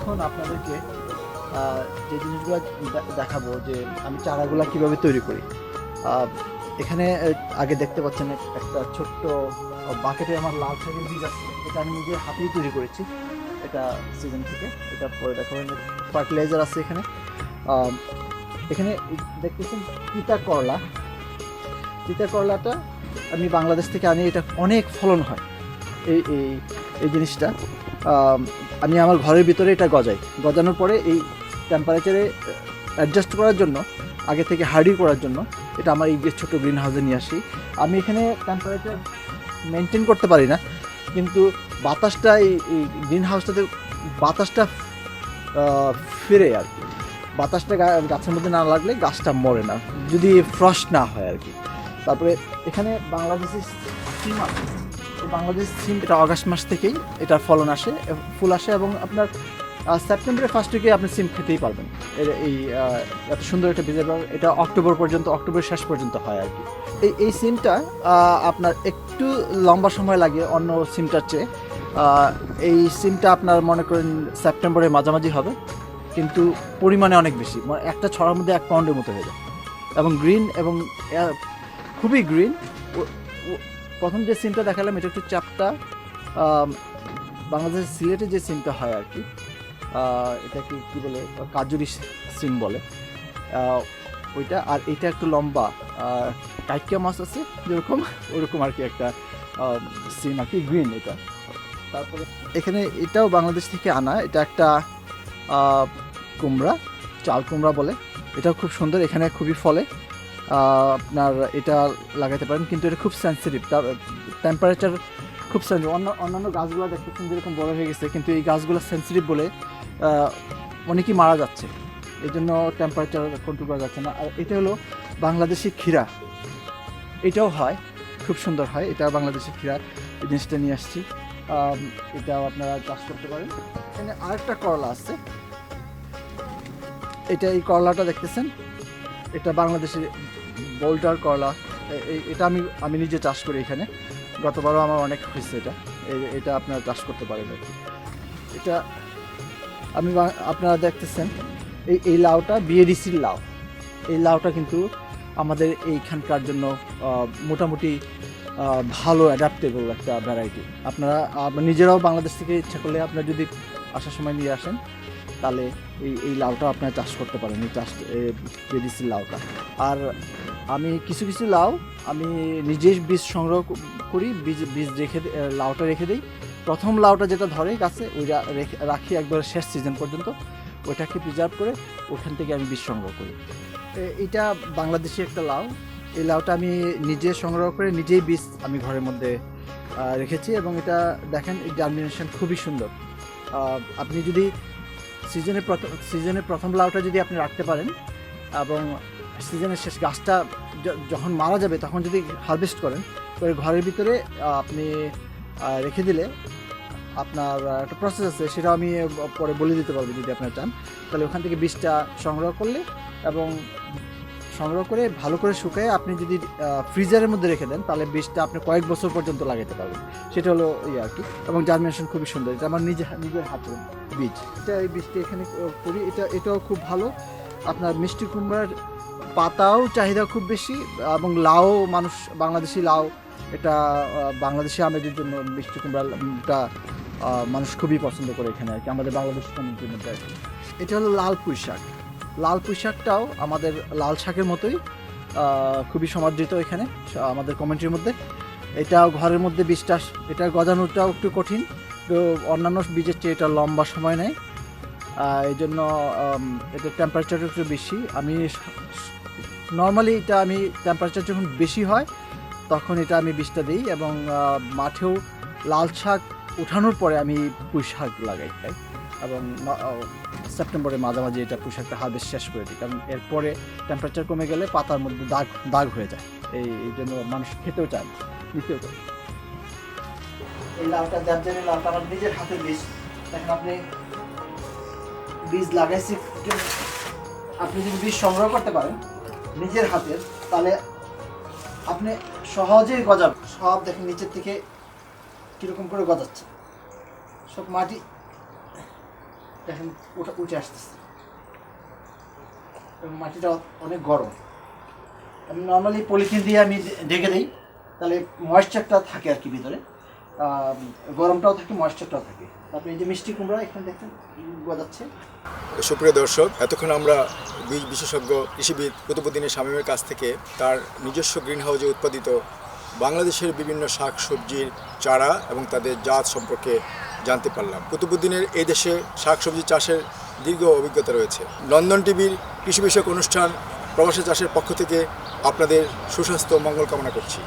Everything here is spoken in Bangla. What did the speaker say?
এখন আপনাদেরকে যে জিনিসগুলো দেখাবো যে আমি চারাগুলো কিভাবে তৈরি করি। এখানে আগে দেখতে পাচ্ছেন একটা ছোট্ট বাকেটে আমার লাল শাকের বীজ আছে, এটা আমি নিজে হাতেই তৈরি করেছি। এটা সিজন থেকে, এটা পরে দেখাবেন। ফার্টিলাইজার আছে এখানে। এখানে দেখতেছেন তিতা করলা। তিতা করলাটা আমি বাংলাদেশ থেকে আনি, এটা অনেক ফলন হয়। এই এই এই জিনিসটা আমি আমার ঘরের ভিতরে এটা গজানোর পরে এই টেম্পারেচারে অ্যাডজাস্ট করার জন্য, আগে থেকে হার্ডি করার জন্য এটা আমার এই যে ছোটো গ্রিন হাউসে নিয়ে আসি। আমি এখানে টেম্পারেচার মেনটেন করতে পারি না, কিন্তু বাতাসটা এই গ্রিন হাউসটাতে বাতাসটা ফিরে আর কি। বাতাসটা গাছের মধ্যে না লাগলে গাছটা মরে না, যদি ফ্রস্ট না হয় আর কি। তারপরে এখানে বাংলাদেশি সিম আছে। বাংলাদেশ সিম এটা অগাস্ট মাস থেকেই এটার ফলন আসে, ফুল আসে, এবং আপনার সেপ্টেম্বরের ফার্স্ট উইকে আপনি সিম খেতেই পারবেন। এই এত সুন্দর একটা বীজের, এটা অক্টোবর শেষ পর্যন্ত হয় আর কি। এই সিমটা আপনার একটু লম্বা সময় লাগে অন্য সিমটার চেয়ে। এই সিমটা আপনার মনে করেন সেপ্টেম্বরের মাঝামাঝি হবে, কিন্তু পরিমাণে অনেক বেশি, একটা ছড়ার মধ্যে 1 পাউন্ডের মতো হয়ে যায়, এবং গ্রিন, এবং খুবই গ্রিন। প্রথম যে সিমটা দেখালাম এটা একটু চাপটা, বাংলাদেশের সিলেটে যে সিমটা হয় আর কি, এটাকে কী বলে, কাজুরি সিম বলে ওইটা। আর এটা একটু লম্বা, টাইকিয়া মাছ আছে যেরকম, ওরকম আর কি একটা সিম আর কি, গ্রিন এটা। তারপরে এখানে এটাও বাংলাদেশ থেকে আনা, এটা একটা কুমড়া, চাল কুমড়া বলে। এটাও খুব সুন্দর, এখানে খুবই ফলে। আপনার এটা লাগাতে পারেন, কিন্তু এটা খুব সেন্সিটিভ, তার টেম্পারেচার খুব সেন্সিটিভ। অন্যান্য গাছগুলো দেখতেছেন যেরকম বড় হয়ে গেছে, কিন্তু এই গাছগুলো সেন্সিটিভ বলে অনেকেই মারা যাচ্ছে, এই জন্য টেম্পারেচার কন্ট্রোল করা যাচ্ছে না। আর এটা হলো বাংলাদেশি ক্ষীরা, এটাও হয়, খুব সুন্দর হয়। এটা বাংলাদেশি ক্ষীরা, এই জিনিসটা নিয়ে আসছি, এটাও আপনারা চাষ করতে পারেন। এখানে আরেকটা করলা আছে, এটা এই করলাটা দেখতেছেন, এটা বাংলাদেশের বোল্টার করলা। এটা আমি নিজে চাষ করি এখানে, গতবারও আমার অনেক হয়েছে। এটা আপনারা চাষ করতে পারেন আর কি। এটা আপনারা দেখতেছেন এই লাউটা বিএডিসির লাউ। এই লাউটা কিন্তু আমাদের এইখানকার জন্য মোটামুটি ভালো অ্যাডাপ্টেবল একটা ভ্যারাইটি। আপনারা নিজেরাও বাংলাদেশ থেকে ইচ্ছা করলে আপনারা যদি আসার সময় নিয়ে আসেন, তাহলে এই লাউটা আপনারা চাষ করতে পারেন, এই বিএডিসির লাউটা। আর আমি কিছু কিছু লাউ আমি নিজের বীজ সংগ্রহ করি, বীজ লাউটা রেখে দিই। প্রথম লাউটা যেটা ধরে গাছে ওইটা রাখি একবার শেষ সিজন পর্যন্ত, ওইটাকে প্রিজার্ভ করে ওখান থেকে আমি বীজ সংগ্রহ করি। এটা বাংলাদেশি একটা লাউ। এই লাউটা আমি নিজে সংগ্রহ করে নিজেই বীজ আমি ঘরের মধ্যে রেখেছি, এবং এটা দেখেন এই জার্মিনেশন খুবই সুন্দর। আপনি যদি সিজনের প্রথম লাউটা যদি আপনি রাখতে পারেন, এবং সিজনের শেষ গাছটা যখন মারা যাবে তখন যদি হারভেস্ট করেন, করে ঘরের ভিতরে আপনি রেখে দিলে, আপনার একটা প্রসেস আছে, সেটা আমি পরে বলে দিতে পারবো যদি আপনারা চান। তাহলে ওখান থেকে বীজটা সংগ্রহ করলে, এবং সংগ্রহ করে ভালো করে শুকায় আপনি যদি ফ্রিজারের মধ্যে রেখে দেন, তাহলে বীজটা আপনি কয়েক বছর পর্যন্ত লাগাতে পারবেন। সেটা হলো আর কি, এবং জার্মিনেশন খুবই সুন্দর। এটা আমার নিজের হাতের বীজ। এই বীজটা এখানে করি, এটাও খুব ভালো। আপনার মিষ্টি কুমড়ার পাতাও চাহিদা খুব বেশি, এবং লাউ বাংলাদেশি লাউ, এটা বাংলাদেশি আমেজের জন্য মিষ্টি কুমড়াটা মানুষ খুবই পছন্দ করে এখানে আর কি, আমাদের বাংলাদেশি কমিউনিটির মধ্যে আর কি। এটা হলো লাল পুঁই শাক। লাল পুঁই শাকটাও আমাদের লাল শাকের মতোই খুবই সমাদৃত এখানে আমাদের কমিউনিটির মধ্যে। এটাও ঘরের মধ্যে বীজটা, এটা গজানোটাও একটু কঠিন, তো অন্যান্য বীজের চেয়ে এটা লম্বা সময় নেয়, এই জন্য এটা টেম্পারেচার একটু বেশি। আমি নর্মালি আমি টেম্পারেচার যখন বেশি হয় তখন এটা আমি বীজটা দিই, এবং মাঠেও লাল শাক উঠানোর পরে আমি পুঁই শাক লাগাই, এবং সেপ্টেম্বরের মাঝামাঝি এটা পুঁই শাকটা হারভেস্ট শেষ করে দিই, কারণ এরপরে টেম্পারেচার কমে গেলে পাতার মধ্যে দাগ হয়ে যায়, এই জন্য মানুষ খেতেও চায় না, নিতেও চায়। এই লাউটা জারজারি লাউটা আমার নিজের হাতে বীজ, দেখেন আপনি বীজ লাগাইছি। আপনি যদি বীজ সংগ্রহ করতে পারেন নিজের হাতের, তাহলে আপনি সহজেই গজাবেন। সব দেখেন নিচের থেকে কিরকম করে গজাচ্ছে, সব মাটি দেখেন ওটা উঠে আসতেছে এবং মাটিটা অনেক গরম। আমি নর্মালি পলিথিন দিয়ে আমি ঢেকে দিই, তাহলে ময়েশ্চারটা থাকে আর কি ভিতরে, গরমটাও থাকে, ময়েশ্চারটাও থাকে। তারপরে এই যে মিষ্টি কুমড়া এখানে দেখেন গজাচ্ছে। সুপ্রিয় দর্শক, এতক্ষণ আমরা বীজ বিশেষজ্ঞ কৃষিবিদ কুতুবুদ্দিনের শামীমের কাছ থেকে তার নিজস্ব গ্রিন হাউসে উৎপাদিত বাংলাদেশের বিভিন্ন শাক সবজির চারা এবং তাদের জাত সম্পর্কে জানতে পারলাম। কুতুবুদ্দিনের এই দেশে শাক সবজি চাষের দীর্ঘ অভিজ্ঞতা রয়েছে। লন্ডন টিভির কৃষি বিষয়ক অনুষ্ঠান প্রবাসী চাষের পক্ষ থেকে আপনাদের সুস্বাস্থ্য ও মঙ্গল কামনা করছি।